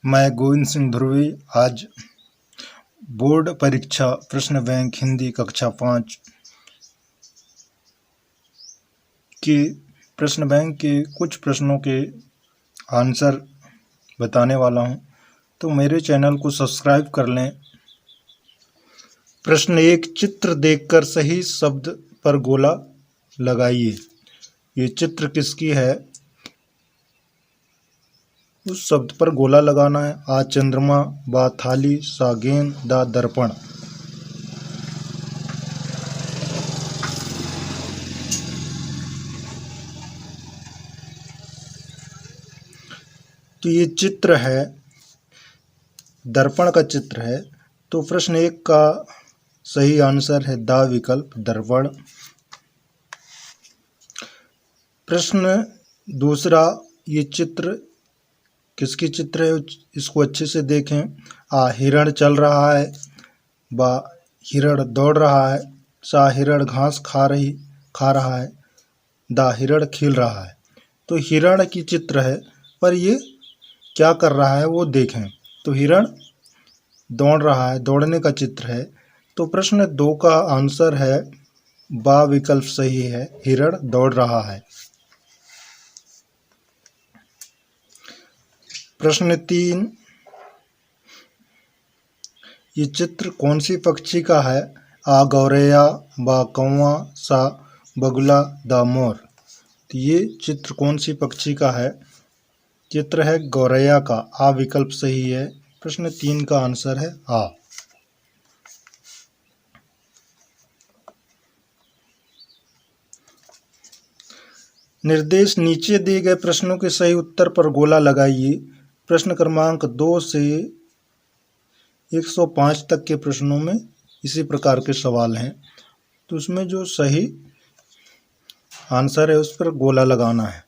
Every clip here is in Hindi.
मैं गोविंद सिंह ध्रुवी आज बोर्ड परीक्षा प्रश्न बैंक हिंदी कक्षा 5 के प्रश्न बैंक के कुछ प्रश्नों के आंसर बताने वाला हूं, तो मेरे चैनल को सब्सक्राइब कर लें। प्रश्न 1, चित्र देखकर सही शब्द पर गोला लगाइए। ये चित्र किसकी है, उस शब्द पर गोला लगाना है। आ चंद्रमा, बा थाली, सा गेंद, दा दर्पण। तो ये चित्र है, दर्पण का चित्र है। तो प्रश्न 1 का सही आंसर है दा विकल्प, दर्पण। प्रश्न दूसरा, ये चित्र किसकी चित्र है, इसको अच्छे से देखें। आ हिरण चल रहा है, बा हिरण दौड़ रहा है, सा हिरण घास खा रहा है, दा हिरण खेल रहा है। तो हिरण की चित्र है, पर ये क्या कर रहा है वो देखें। तो हिरण दौड़ रहा है, दौड़ने का चित्र है। तो प्रश्न 2 का आंसर है बा विकल्प सही है, हिरण दौड़ रहा है। प्रश्न 3, ये चित्र कौन सी पक्षी का है। आ गौरैया, बा कौवा, सा बगुला, दा मोर। तो ये चित्र कौन सी पक्षी का है, चित्र है गौरैया का। आ विकल्प सही है। प्रश्न 3 का आंसर है आ। निर्देश, नीचे दिए गए प्रश्नों के सही उत्तर पर गोला लगाइए। प्रश्न क्रमांक 2 से 105 तक के प्रश्नों में इसी प्रकार के सवाल हैं, तो उसमें जो सही आंसर है उस पर गोला लगाना है।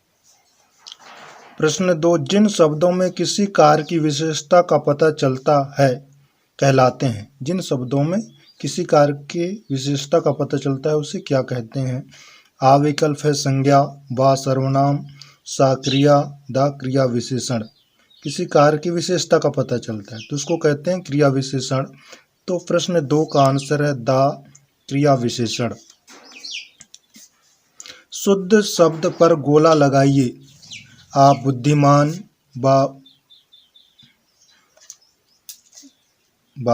प्रश्न 2, जिन शब्दों में किसी कार्य की विशेषता का पता चलता है कहलाते हैं। जिन शब्दों में किसी कार्य की विशेषता का पता चलता है उसे क्या कहते हैं। आ विकल्प है संज्ञा, बा सर्वनाम, सा क्रिया, दा क्रिया विशेषण। किसी कार्य की विशेषता का पता चलता है तो उसको कहते हैं क्रिया विशेषण। तो प्रश्न 2 का आंसर है दा क्रिया विशेषण। शुद्ध शब्द पर गोला लगाइए। आ बुद्धिमान, बा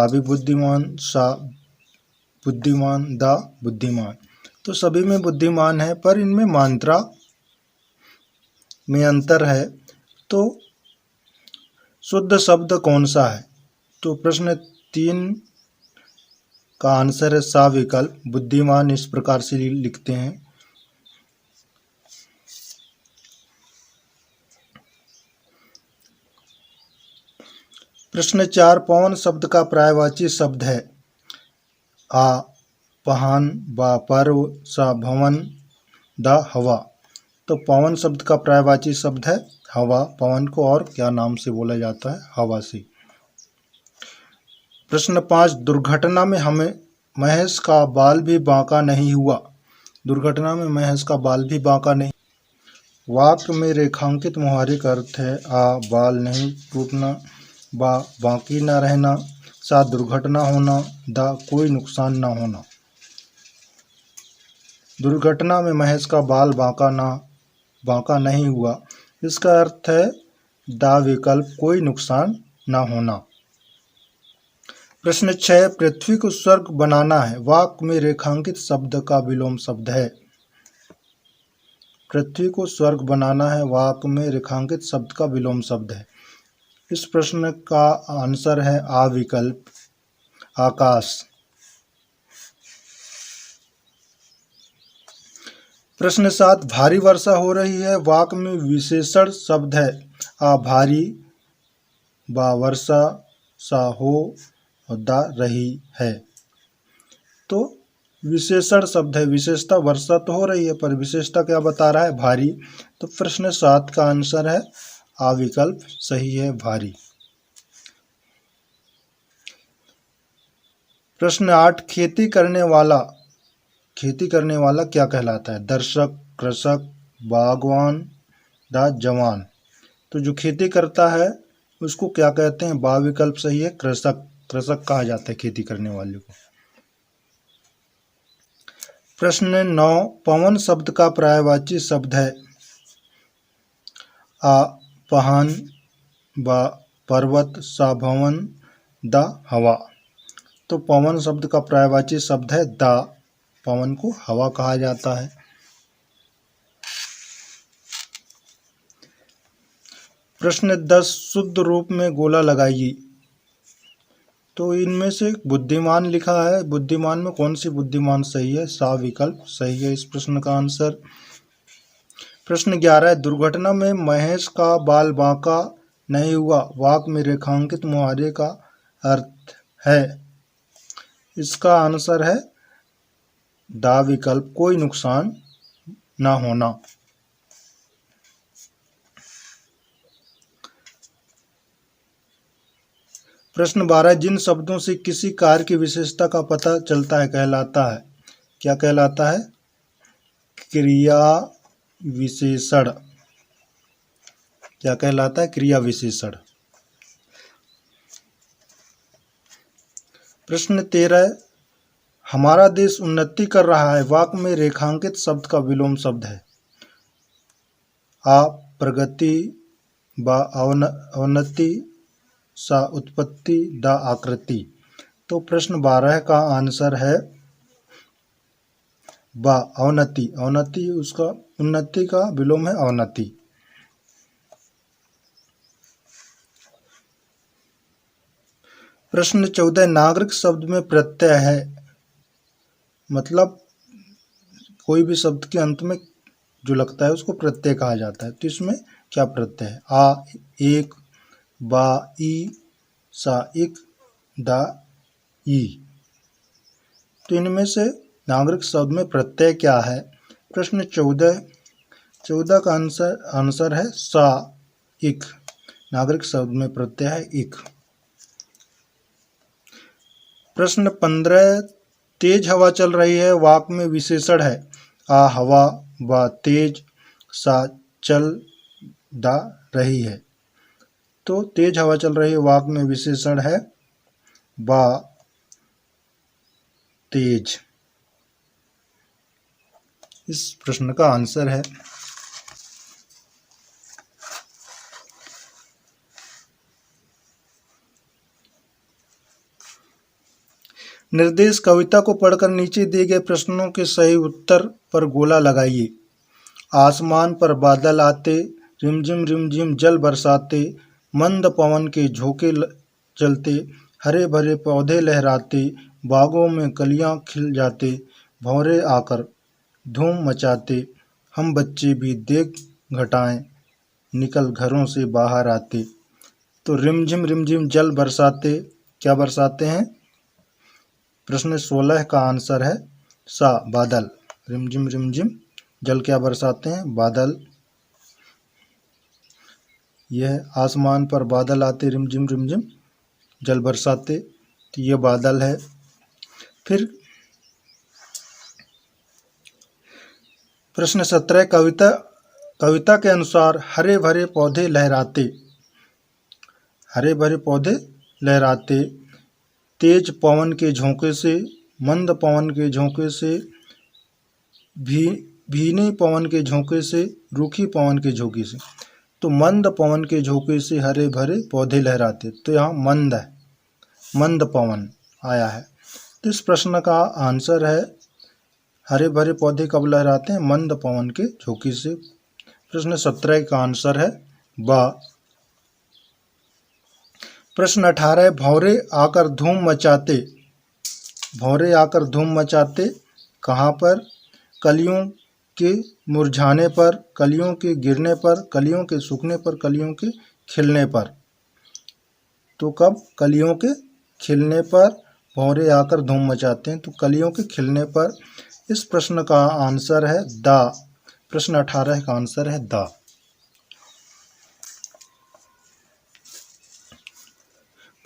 भी बुद्धिमान, सा बुद्धिमान, दा बुद्धिमान। तो सभी में बुद्धिमान है, पर इनमें मात्रा में अंतर है। तो शुद्ध शब्द कौन सा है। तो प्रश्न 3 का आंसर है सा विकल्प, बुद्धिमान। इस प्रकार से लिखते हैं। प्रश्न 4, पवन शब्द का पर्यायवाची शब्द है। आ पहान, बा पर्व, सा भवन, दा हवा। तो पवन शब्द का पर्यायवाची शब्द है हवा। पवन को और क्या नाम से बोला जाता है, हवा से। प्रश्न 5, दुर्घटना में हमें महेश का बाल भी बांका नहीं हुआ। दुर्घटना में महेश का बाल भी बांका नहीं। वाक्य में रेखांकित मुहावरे का अर्थ है। आ बाल नहीं टूटना, बा बाकी न रहना, सा दुर्घटना होना, दा कोई नुकसान न होना। दुर्घटना में महेश का बाल बांका नहीं हुआ, इसका अर्थ है दा विकल्प, कोई नुकसान न होना। प्रश्न 6, पृथ्वी को स्वर्ग बनाना है। वाक्य में रेखांकित शब्द का विलोम शब्द है। पृथ्वी को स्वर्ग बनाना है, वाक्य में रेखांकित शब्द का विलोम शब्द है। इस प्रश्न का आंसर है आ विकल्प, आकाश। प्रश्न 7, भारी वर्षा हो रही है। वाक्य में विशेषण शब्द है। आ भारी, बा वर्षा, सा हो और दा रही है। तो विशेषण शब्द है। विशेषता वर्षा तो हो रही है, पर विशेषता क्या बता रहा है, भारी। तो प्रश्न 7 का आंसर है आ विकल्प सही है, भारी। प्रश्न 8, खेती करने वाला क्या कहलाता है। दर्शक, कृषक, बागवान, दा जवान। तो जो खेती करता है उसको क्या कहते हैं? बा विकल्प सही है, कृषक। कृषक कहा जाता है खेती करने वाले को। प्रश्न 9, पवन शब्द का पर्यायवाची शब्द है? आ पहान, बा पर्वत, सा भवन, दा हवा। तो पवन शब्द का पर्यायवाची शब्द है दा। पवन को हवा कहा जाता है। प्रश्न 10, शुद्ध रूप में गोला लगाइए। तो इनमें से बुद्धिमान लिखा है, बुद्धिमान में कौन सी बुद्धिमान सही है? सा विकल्प सही है इस प्रश्न का आंसर। प्रश्न 11, दुर्घटना में महेश का बाल बांका नहीं हुआ, वाक में रेखांकित मुहावरे का अर्थ है? इसका आंसर है दा विकल्प, कोई नुकसान ना होना। प्रश्न 12, जिन शब्दों से किसी कार्य की विशेषता का पता चलता है कहलाता है? क्या कहलाता है? क्रिया विशेषण। क्या कहलाता है? क्रिया विशेषण। प्रश्न 13, हमारा देश उन्नति कर रहा है, वाक्य में रेखांकित शब्द का विलोम शब्द है? आ प्रगति, बा अवनति, सा उत्पत्ति, दा आकृति। तो प्रश्न 12 का आंसर है बा अवनति। अवनति उसका उन्नति का विलोम है अवनति। प्रश्न 14, नागरिक शब्द में प्रत्यय है? मतलब कोई भी शब्द के अंत में जो लगता है उसको प्रत्यय कहा जाता है। तो इसमें क्या प्रत्यय है? आ एक, बा ई, सा इक, दा ई। तो इनमें से नागरिक शब्द में प्रत्यय क्या है? प्रश्न 14 का आंसर है सा इक। नागरिक शब्द में प्रत्यय है इक। प्रश्न 15, तेज हवा चल रही है, वाक्य में विशेषण है? आ हवा, बा तेज, सा चल, दा रही है। तो तेज हवा चल रही है, वाक्य में विशेषण है बा तेज। इस प्रश्न का आंसर है। निर्देश कविता को पढ़कर नीचे दिए गए प्रश्नों के सही उत्तर पर गोला लगाइए। आसमान पर बादल आते, रिमझिम रिमझिम जल बरसाते, मंद पवन के झोंके चलते, हरे भरे पौधे लहराते, बागों में कलियां खिल जाते, भंवरे आकर धूम मचाते, हम बच्चे भी देख घटाएं निकल घरों से बाहर आते। तो रिमझिम रिमझिम जल बरसाते क्या बरसाते हैं? प्रश्न 16 का आंसर है सा बादल। रिमझिम रिमझिम जल क्या बरसाते हैं? बादल। यह आसमान पर बादल आते, रिमझिम रिमझिम जल बरसाते, तो ये बादल है। फिर प्रश्न 17, कविता के अनुसार हरे भरे पौधे लहराते। हरे भरे पौधे लहराते, तेज पवन के झोंके से, मंद पवन के झोंके से, भीने पवन के झोंके से, रूखी पवन के झोंके से। तो मंद पवन के झोंके से हरे भरे पौधे लहराते, तो यहाँ मंद है, मंद पवन आया है। तो इस प्रश्न का आंसर है हरे भरे पौधे कब लहराते हैं? मंद पवन के झोंके से। प्रश्न 17 का आंसर है बा। प्रश्न 18, भंवरे आकर धूम मचाते। भंवरे आकर धूम मचाते कहाँ पर? कलियों के मुरझाने पर, कलियों के गिरने पर, कलियों के सूखने पर, कलियों के खिलने पर। तो कब? कलियों के खिलने पर भंवरे आकर धूम मचाते हैं, तो कलियों के खिलने पर। इस प्रश्न का आंसर है दा। प्रश्न 18 का आंसर है दा।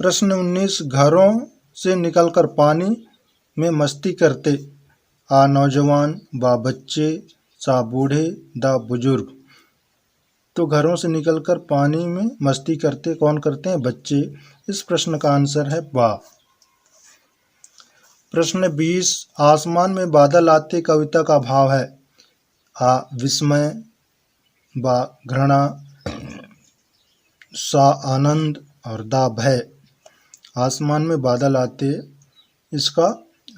प्रश्न 19, घरों से निकलकर पानी में मस्ती करते। आ नौजवान, बा बच्चे, सा बूढ़े, दा बुजुर्ग। तो घरों से निकलकर पानी में मस्ती कौन करते हैं? बच्चे। इस प्रश्न का आंसर है बा। प्रश्न 20, आसमान में बादल आते कविता का भाव है? आ विस्मय, बा घृणा, सा आनंद और दा भय। आसमान में बादल आते, इसका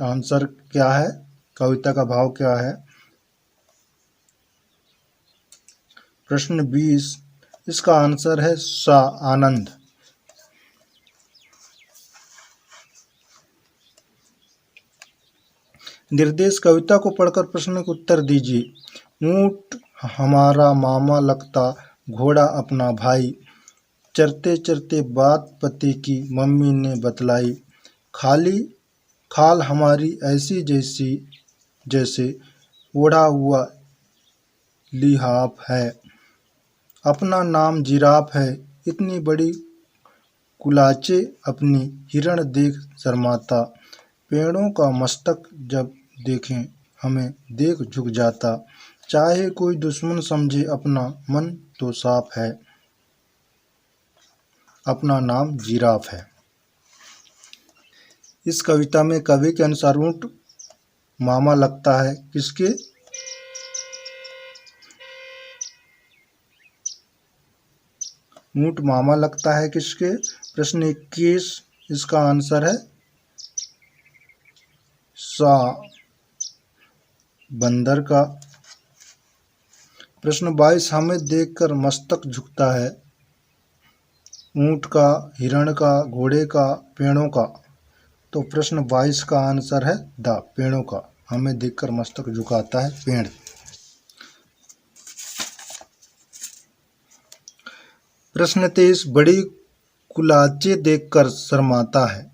आंसर क्या है? कविता का भाव क्या है? प्रश्न 20, इसका आंसर है सा आनंद। निर्देश कविता को पढ़कर प्रश्न के उत्तर दीजिए। ऊंट हमारा मामा लगता, घोड़ा अपना भाई, चरते चरते बात पते की मम्मी ने बतलाई, खाल हमारी ऐसी जैसी जैसे ओढ़ा हुआ लिहाफ है, अपना नाम जिराफ है, इतनी बड़ी कुलाचे अपनी हिरण देख शर्माता, पेड़ों का मस्तक जब देखें हमें देख झुक जाता, चाहे कोई दुश्मन समझे अपना मन तो साफ है, अपना नाम जिराफ है। इस कविता में कवि के अनुसार ऊंट मामा लगता है किसके? ऊंट मामा लगता है किसके? प्रश्न 21, इसका आंसर है सा बंदर का। प्रश्न 22, हमें देखकर मस्तक झुकता है? ऊंट का, हिरण का, घोड़े का, पेड़ों का? तो प्रश्न 22 का आंसर है द पेड़ों का। हमें देखकर मस्तक झुकाता है पेड़। प्रश्न 23, बड़ी कुलाचे देखकर शर्माता है?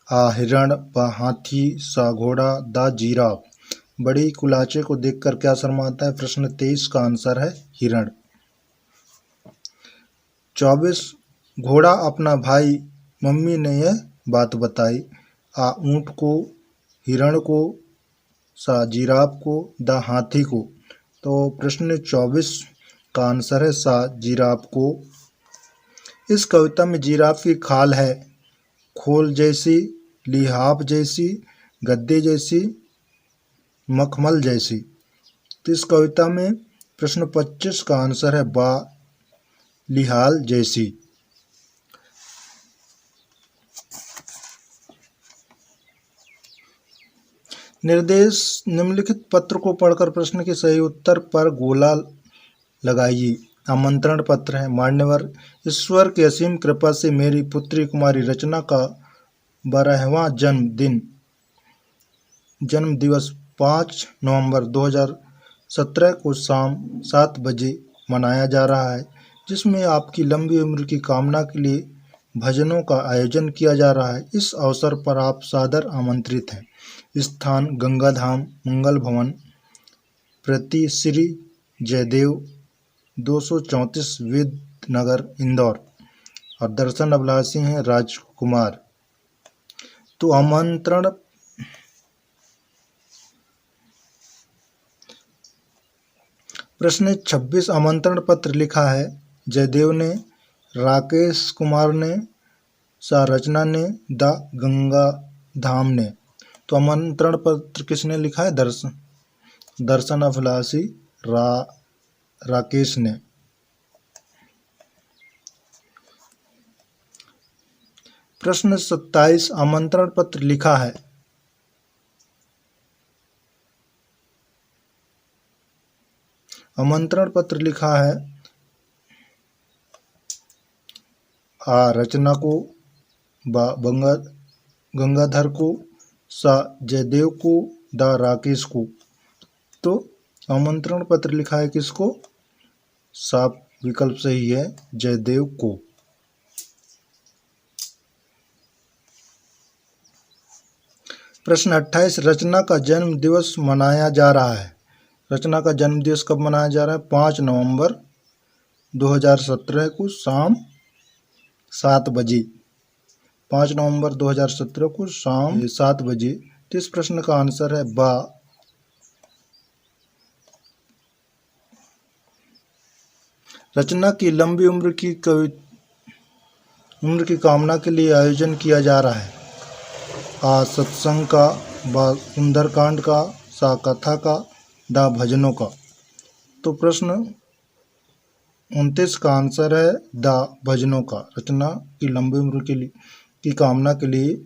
आ हिरण, ब हाथी, सा घोड़ा, दा जिराफ। बड़ी कुलाचे को देखकर क्या शर्माता है? प्रश्न 23 का आंसर है हिरण। 24, घोड़ा अपना भाई, मम्मी ने यह बात बताई। आ ऊंट को, हिरण को, सा जिराफ को, द हाथी को। तो प्रश्न 24 का आंसर है सा जिराफ को। इस कविता में जिराफ की खाल है खोल जैसी, लिहाफ जैसी, गद्दे जैसी, मखमल जैसी। तो इस कविता में प्रश्न 25 का आंसर है बा लिहाल जैसी। निर्देश, निम्नलिखित पत्र को पढ़कर प्रश्न के सही उत्तर पर गोला लगाइए। आमंत्रण पत्र है। मान्यवर, ईश्वर की असीम कृपा से मेरी पुत्री कुमारी रचना का 12वां जन्म दिवस 5 नवंबर 2017 को शाम 7 बजे मनाया जा रहा है, जिसमें आपकी लंबी उम्र की कामना के लिए भजनों का आयोजन किया जा रहा है। इस अवसर पर आप सादर आमंत्रित हैं। स्थान गंगाधाम मंगल भवन, प्रति श्री जयदेव 234 विद्यनगर इंदौर, और दर्शन अभिलाषी हैं राजकुमार। तो आमंत्रण प्रश्न 26, आमंत्रण पत्र लिखा है जयदेव ने, राकेश कुमार ने, सा रचना ने, द गंगाधाम ने। तो आमंत्रण पत्र किसने लिखा है? दर्शन अभिलाषी राकेश ने। प्रश्न 27, आमंत्रण पत्र लिखा है आमंत्रण पत्र लिखा है आ रचना को, गंगाधर को, सा जयदेव को, द राकेश को। तो आमंत्रण पत्र लिखा है किसको? साफ विकल्प सही है, जयदेव को। प्रश्न 28, रचना का जन्म दिवस मनाया जा रहा है। रचना का जन्म दिवस कब मनाया जा रहा है? 5 नवंबर 2017 को शाम 7 बजे। 5 नवंबर 2017 को शाम 7 बजे। तो इस प्रश्न का आंसर है बा। रचना की लंबी उम्र की कामना के लिए आयोजन किया जा रहा है। आ सत्संग का, ब सुंदरकांड का, सा कथा का, डा भजनों का। तो प्रश्न 29 का आंसर है द भजनों का। रचना की लंबी उम्र की कामना के लिए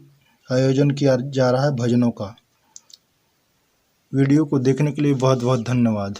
आयोजन किया जा रहा है भजनों का। वीडियो को देखने के लिए बहुत बहुत धन्यवाद।